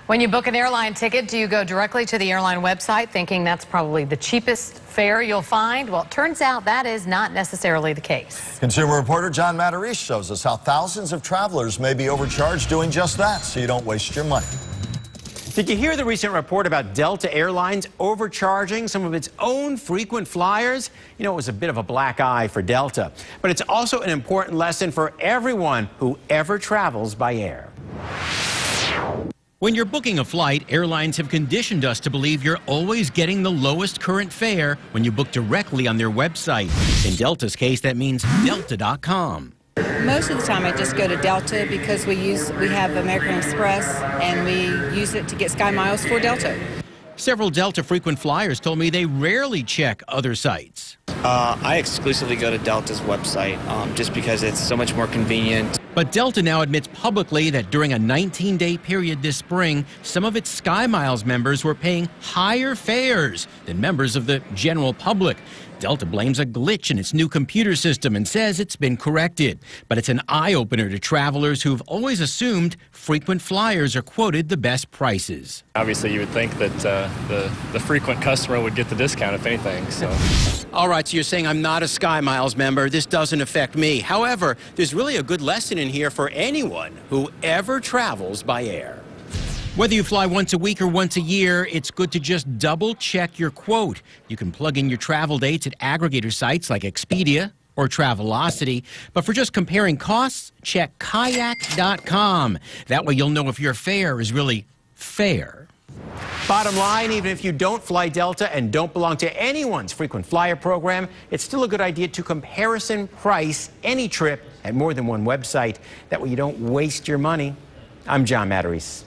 When you book an airline ticket, do you go directly to the airline website thinking that's probably the cheapest fare you'll find? Well, it turns out that is not necessarily the case. Consumer reporter John Matarese shows us how thousands of travelers may be overcharged doing just that, so you don't waste your money. Did you hear the recent report about Delta Airlines overcharging some of its own frequent flyers? You know, it was a bit of a black eye for Delta, but it's also an important lesson for everyone who ever travels by air. When you're booking a flight, airlines have conditioned us to believe you're always getting the lowest current fare when you book directly on their website. In Delta's case, that means Delta.com. Most of the time I just go to Delta because we have American Express and we use it to get Sky Miles for Delta. Several Delta frequent flyers told me they rarely check other sites. I exclusively go to Delta's website just because it's so much more convenient. But Delta now admits publicly that during a 19-day period this spring, some of its Sky Miles members were paying higher fares than members of the general public. Delta blames a glitch in its new computer system and says it's been corrected. But it's an eye-opener to travelers who've always assumed frequent flyers are quoted the best prices. Obviously, you would think that the frequent customer would get the discount, if anything. So. All right, so you're saying I'm not a Sky Miles member. This doesn't affect me. However, there's really a good lesson in here for anyone who ever travels by air. Whether you fly once a week or once a year, it's good to just double-check your quote. You can plug in your travel dates at aggregator sites like Expedia or Travelocity. But for just comparing costs, check kayak.com. That way you'll know if your fare is really fair. Bottom line, even if you don't fly Delta and don't belong to anyone's frequent flyer program, it's still a good idea to comparison price any trip at more than one website. That way you don't waste your money. I'm John Matarese.